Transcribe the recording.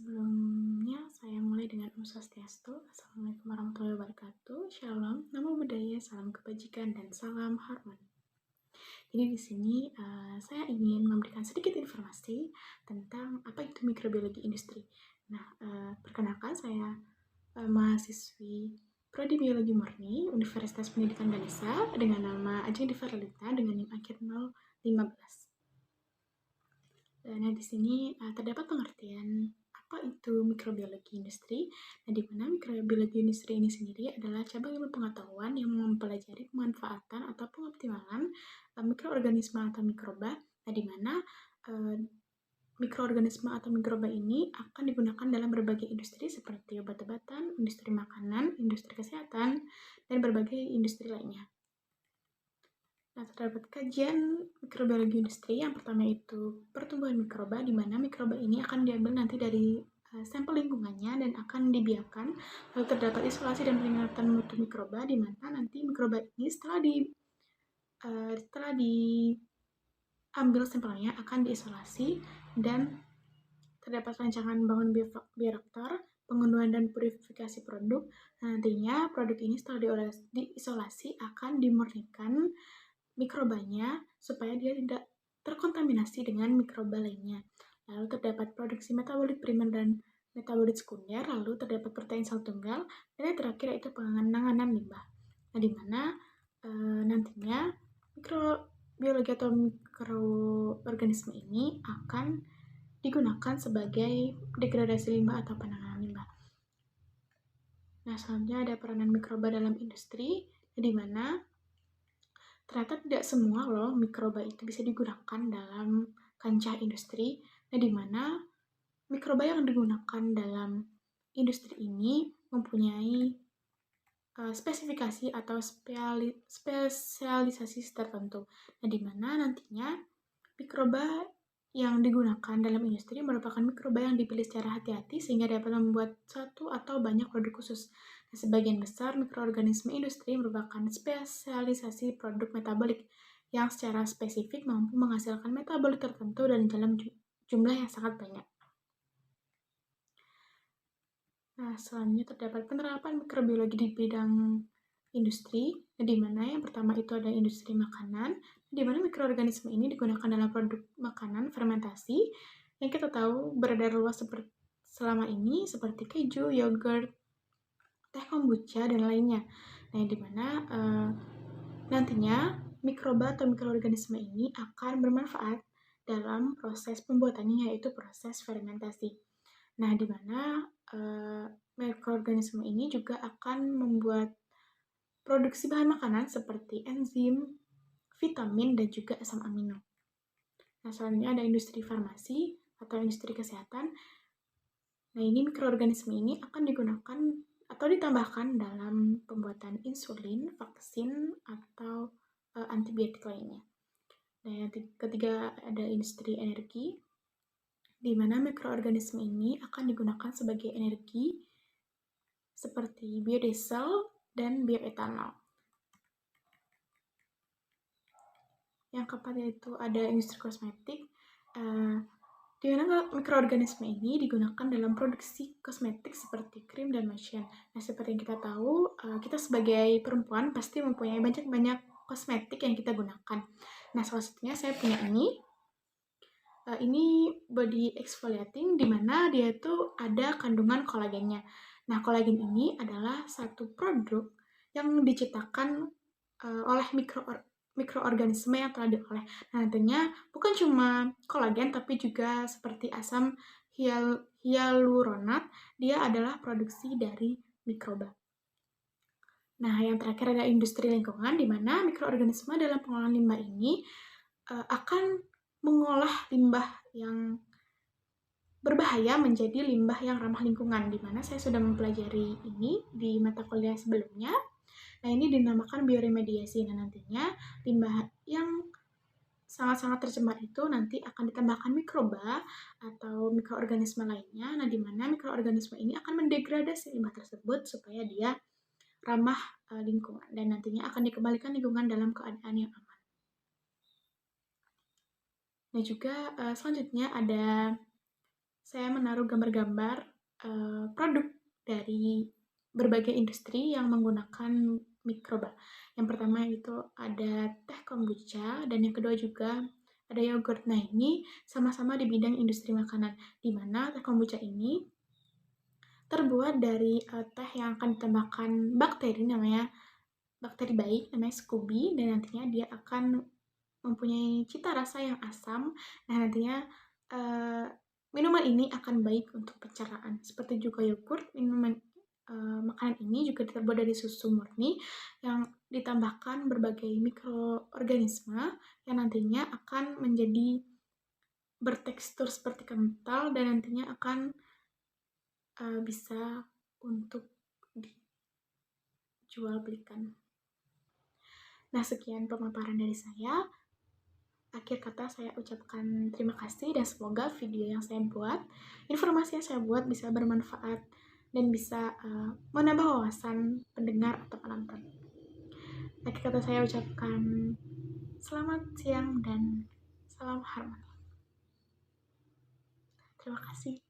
Sebelumnya, saya mulai dengan Om Swastiastu. Assalamualaikum warahmatullahi wabarakatuh. Shalom, namo buddhaya, salam kebajikan, dan salam harmoni. Jadi di sini saya ingin memberikan sedikit informasi tentang apa itu mikrobiologi industri. Nah, perkenalkan saya mahasiswi Prodi Biologi Murni Universitas Pendidikan Ganesha dengan nama Ajeng Diva Lelita dengan NIM akhir 015. Nah, di sini terdapat pengertian apa itu mikrobiologi industri. Nah, di mana mikrobiologi industri ini sendiri adalah cabang ilmu pengetahuan yang mempelajari pemanfaatan atau pengoptimalan mikroorganisme atau mikroba. Nah, di mana mikroorganisme atau mikroba ini akan digunakan dalam berbagai industri seperti obat-obatan, industri makanan, industri kesehatan, dan berbagai industri lainnya. Nah, terdapat kajian mikrobiologi industri. Yang pertama itu pertumbuhan mikroba, di mana mikroba ini akan diambil nanti dari sampel lingkungannya dan akan dibiarkan. Lalu terdapat isolasi dan peringatan mutu mikroba, di mana nanti mikroba ini setelah diambil sampelnya akan diisolasi dan terdapat rancangan bangun bioreaktor, pengunduhan dan purifikasi produk. Nah, nantinya produk ini setelah diisolasi akan dimurnikan mikrobanya supaya dia tidak terkontaminasi dengan mikroba lainnya. Lalu terdapat produksi metabolit primer dan metabolit sekunder, lalu terdapat protein sel tunggal, dan yang terakhir yaitu penanganan limbah. Nah, di mana nantinya mikrobiologi atau mikroorganisme ini akan digunakan sebagai degradasi limbah atau penanganan limbah. Nah, selanjutnya ada peranan mikroba dalam industri, di mana ternyata tidak semua loh mikroba itu bisa digunakan dalam kancah industri. Nah, di mana mikroba yang digunakan dalam industri ini mempunyai spesifikasi atau spesialisasi tertentu. Nah, di mana nantinya mikroba yang digunakan dalam industri merupakan mikroba yang dipilih secara hati-hati sehingga dapat membuat satu atau banyak produk khusus. Nah, sebagian besar mikroorganisme industri merupakan spesialisasi produk metabolik yang secara spesifik mampu menghasilkan metabolit tertentu dan dalam jumlah yang sangat banyak. Nah, selanjutnya terdapat penerapan mikrobiologi di bidang industri, di mana yang pertama itu ada industri makanan, di mana mikroorganisme ini digunakan dalam produk makanan fermentasi yang kita tahu beredar luas selama ini seperti keju, yogurt, teh kombucha, dan lainnya. Nah, di mana nantinya mikroba atau mikroorganisme ini akan bermanfaat dalam proses pembuatannya, yaitu proses fermentasi. Nah, di mana mikroorganisme ini juga akan membuat produksi bahan makanan seperti enzim, vitamin, dan juga asam amino. Nah, selanjutnya ada industri farmasi atau industri kesehatan. Nah, ini mikroorganisme ini akan digunakan atau ditambahkan dalam pembuatan insulin, vaksin, atau antibiotik lainnya. Nah, yang ketiga ada industri energi, di mana mikroorganisme ini akan digunakan sebagai energi seperti biodiesel dan bioetanol. Yang keempat yaitu ada industri kosmetik, di mana mikroorganisme ini digunakan dalam produksi kosmetik seperti krim dan lotion. Nah, seperti yang kita tahu, kita sebagai perempuan pasti mempunyai banyak kosmetik yang kita gunakan. Nah, salah satunya saya punya ini. Ini body exfoliating, di mana dia itu ada kandungan kolagennya. Nah, kolagen ini adalah satu produk yang diciptakan oleh mikroorganisme yang telah diolah. Nah, nantinya bukan cuma kolagen, tapi juga seperti asam hyaluronat, dia adalah produksi dari mikroba. Nah, yang terakhir ada industri lingkungan, di mana mikroorganisme dalam pengolahan limbah ini akan mengolah limbah yang berbahaya menjadi limbah yang ramah lingkungan, di mana saya sudah mempelajari ini di mata kuliah sebelumnya. Nah, ini dinamakan bioremediasi. Nah, nantinya limbah yang sangat-sangat tercemar itu nanti akan ditambahkan mikroba atau mikroorganisme lainnya. Nah, di mana mikroorganisme ini akan mendegradasi limbah tersebut supaya dia ramah lingkungan dan nantinya akan dikembalikan lingkungan dalam keadaan yang aman. Nah, juga selanjutnya ada saya menaruh gambar-gambar produk dari berbagai industri yang menggunakan mikroba. Yang pertama itu ada teh kombucha, dan yang kedua juga ada yogurt. Nah, ini sama-sama di bidang industri makanan, di mana teh kombucha ini terbuat dari teh yang akan ditambahkan bakteri, namanya bakteri baik, namanya Scooby, dan nantinya dia akan mempunyai cita rasa yang asam. Nah, nantinya uh, minuman ini akan baik untuk pencernaan. Seperti juga yogurt, makanan ini juga terbuat dari susu murni yang ditambahkan berbagai mikroorganisme yang nantinya akan menjadi bertekstur seperti kental dan nantinya akan bisa untuk dijual belikan. Nah, sekian pemaparan dari saya. Akhir kata saya ucapkan terima kasih dan semoga video yang saya buat, informasi yang saya buat bisa bermanfaat dan bisa menambah wawasan pendengar atau penonton. Akhir kata saya ucapkan selamat siang dan salam hormat. Terima kasih.